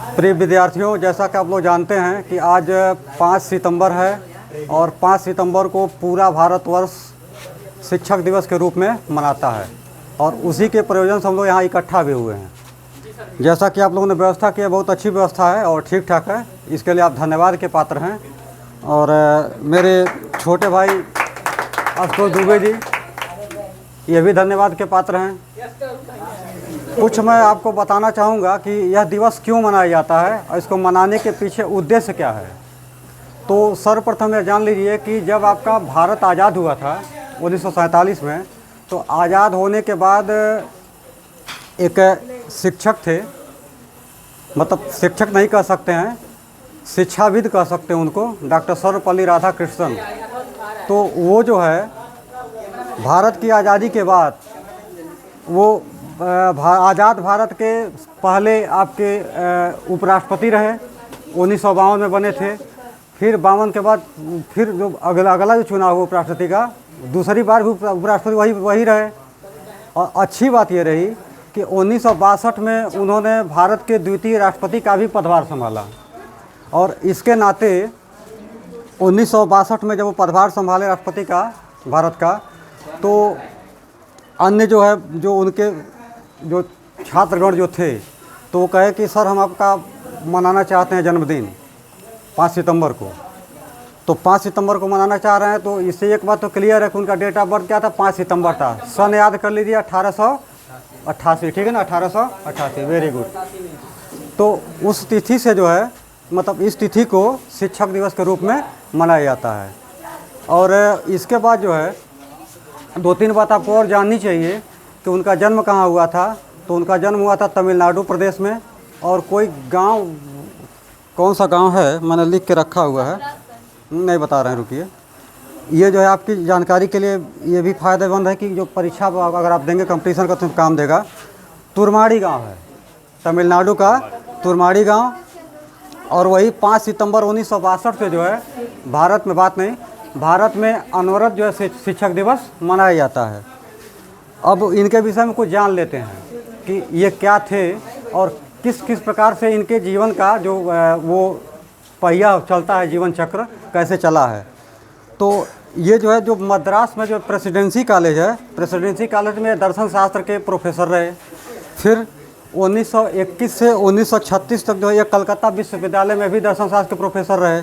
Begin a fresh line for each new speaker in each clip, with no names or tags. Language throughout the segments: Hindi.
प्रिय विद्यार्थियों, जैसा कि आप लोग जानते हैं कि आज 5 सितंबर है और 5 सितंबर को पूरा भारतवर्ष शिक्षक दिवस के रूप में मनाता है और उसी के प्रयोजन से हम लोग यहाँ इकट्ठा भी हुए हैं। जैसा कि आप लोगों ने व्यवस्था की है, बहुत अच्छी व्यवस्था है और ठीक ठाक है, इसके लिए आप धन्यवाद के पात्र हैं। और मेरे छोटे भाई आशुतोष दुबे जी, ये भी धन्यवाद के पात्र हैं। कुछ मैं आपको बताना चाहूँगा कि यह दिवस क्यों मनाया जाता है और इसको मनाने के पीछे उद्देश्य क्या है। तो सर्वप्रथम यह जान लीजिए कि जब आपका भारत आज़ाद हुआ था 1947 में, तो आज़ाद होने के बाद एक शिक्षक थे, मतलब शिक्षक नहीं कह सकते हैं, शिक्षाविद कह सकते हैं उनको, डॉक्टर सर्वपल्ली राधाकृष्णन। तो वो जो है भारत की आज़ादी के बाद वो आज़ाद भारत के पहले आपके उपराष्ट्रपति रहे, 1952 में बने थे। फिर 52 के बाद फिर जो अगला जो चुनाव हुआ उपराष्ट्रपति का, दूसरी बार भी उपराष्ट्रपति वही रहे। और अच्छी बात ये रही कि 1962 में उन्होंने भारत के द्वितीय राष्ट्रपति का भी पदभार संभाला और इसके नाते 1962 में जब वो पदभार संभाले राष्ट्रपति का भारत का, तो अन्य जो है जो उनके जो छात्रगण जो थे, तो वो कहे कि सर हम आपका मनाना चाहते हैं जन्मदिन 5 सितंबर को। तो 5 सितंबर को मनाना चाह रहे हैं, तो इससे एक बात तो क्लियर है कि उनका डेट ऑफ बर्थ क्या था, 5 सितंबर था। सन याद कर लीजिए 1888, ठीक है ना, 1888, वेरी गुड। तो उस तिथि से जो है, मतलब इस तिथि को शिक्षक दिवस के रूप में मनाया जाता है। और इसके बाद जो है 2-3 बात आपको और जाननी चाहिए कि उनका जन्म कहाँ हुआ था। तो उनका जन्म हुआ था तमिलनाडु प्रदेश में, और कोई गांव, कौन सा गांव है मैंने लिख के रखा हुआ है, नहीं बता रहे हैं, रुकिए। ये जो है आपकी जानकारी के लिए ये भी फ़ायदेमंद है कि जो परीक्षा अगर आप देंगे कंपटीशन का तो काम देगा। तुरमाड़ी गाँव है, तमिलनाडु का तुरमाड़ी गाँव। और वही 5 सितंबर 1962 से जो है भारत में अनवरत जो है शिक्षक दिवस मनाया जाता है। अब इनके विषय में कुछ जान लेते हैं कि ये क्या थे और किस किस प्रकार से इनके जीवन का जो वो पहिया चलता है, जीवन चक्र कैसे चला है। तो ये जो है जो मद्रास में जो प्रेसिडेंसी कॉलेज है, प्रेसिडेंसी कॉलेज में दर्शन शास्त्र के प्रोफेसर रहे। फिर 1921 से 1936 तक जो है ये कलकत्ता विश्वविद्यालय में भी दर्शन शास्त्र के प्रोफेसर रहे।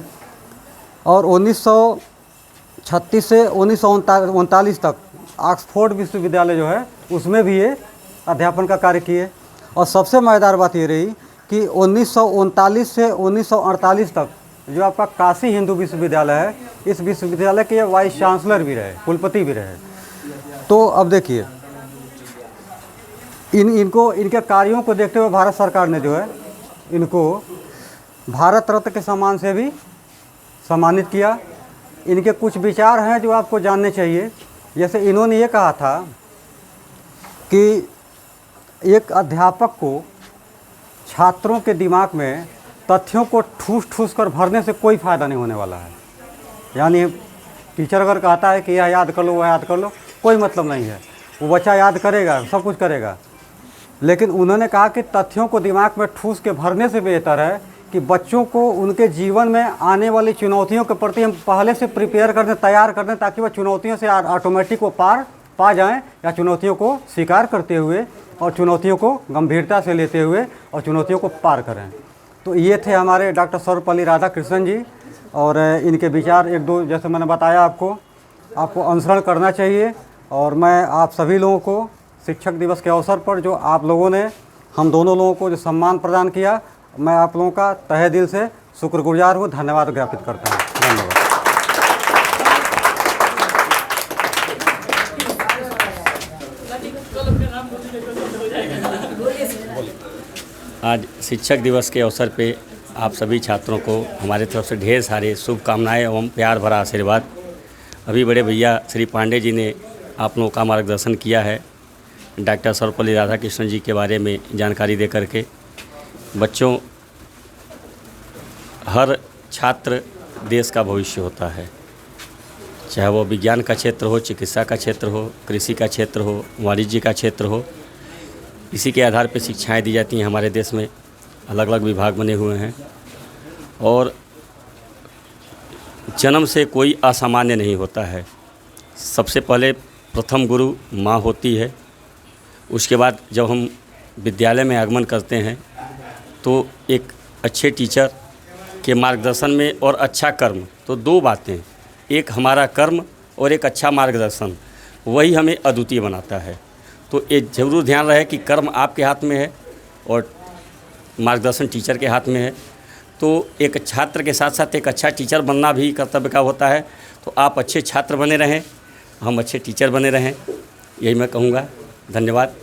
और 1936 से 1939 तक ऑक्सफोर्ड विश्वविद्यालय जो है उसमें भी ये अध्यापन का कार्य किए। और सबसे मज़ेदार बात ये रही कि 1939 से 1948 तक जो आपका काशी हिंदू विश्वविद्यालय है, इस विश्वविद्यालय के वाइस चांसलर भी रहे, कुलपति भी रहे। तो अब देखिए इनके कार्यों को देखते हुए भारत सरकार ने जो है इनको भारत रत्न के सम्मान से भी सम्मानित किया। इनके कुछ विचार हैं जो आपको जानने चाहिए। जैसे इन्होंने ये कहा था कि एक अध्यापक को छात्रों के दिमाग में तथ्यों को ठूस कर भरने से कोई फ़ायदा नहीं होने वाला है। यानी टीचर अगर कहता है कि यह याद कर लो, वह याद कर लो, कोई मतलब नहीं है, वो बच्चा याद करेगा, सब कुछ करेगा। लेकिन उन्होंने कहा कि तथ्यों को दिमाग में ठूस के भरने से बेहतर है कि बच्चों को उनके जीवन में आने वाली चुनौतियों के प्रति हम पहले से प्रिपेयर कर दें, तैयार कर दें, ताकि वह चुनौतियों से ऑटोमेटिक वो पार पा जाएं, या चुनौतियों को स्वीकार करते हुए और चुनौतियों को गंभीरता से लेते हुए और चुनौतियों को पार करें। तो ये थे हमारे डॉक्टर सर्वपल्ली राधाकृष्णन जी। और इनके विचार 1-2 जैसे मैंने बताया आपको अनुसरण करना चाहिए। और मैं आप सभी लोगों को शिक्षक दिवस के अवसर पर जो आप लोगों ने हम दोनों लोगों को जो सम्मान प्रदान किया, मैं आप लोगों का तहे दिल से शुक्रगुजार हूँ, धन्यवाद ज्ञापित करता हूँ। धन्यवाद।
आज शिक्षक दिवस के अवसर पे आप सभी छात्रों को हमारे तरफ से ढेर सारे शुभकामनाएं एवं प्यार भरा आशीर्वाद। अभी बड़े भैया श्री पांडे जी ने आप लोगों का मार्गदर्शन किया है डॉक्टर सर्वपल्ली राधाकृष्णन जी के बारे में जानकारी दे करके। बच्चों, हर छात्र देश का भविष्य होता है, चाहे वो विज्ञान का क्षेत्र हो, चिकित्सा का क्षेत्र हो, कृषि का क्षेत्र हो, वाणिज्य का क्षेत्र हो। इसी के आधार पर शिक्षाएं दी जाती हैं हमारे देश में। अलग अलग विभाग बने हुए हैं और जन्म से कोई असामान्य नहीं होता है। सबसे पहले प्रथम गुरु माँ होती है। उसके बाद जब हम विद्यालय में आगमन करते हैं तो एक अच्छे टीचर के मार्गदर्शन में और अच्छा कर्म, तो दो बातें, एक हमारा कर्म और एक अच्छा मार्गदर्शन, वही हमें अद्वितीय बनाता है। तो ये ज़रूर ध्यान रहे कि कर्म आपके हाथ में है और मार्गदर्शन टीचर के हाथ में है। तो एक छात्र के साथ साथ एक अच्छा टीचर बनना भी कर्तव्य का होता है। तो आप अच्छे छात्र बने रहें, हम अच्छे टीचर बने रहें, यही मैं कहूँगा। धन्यवाद।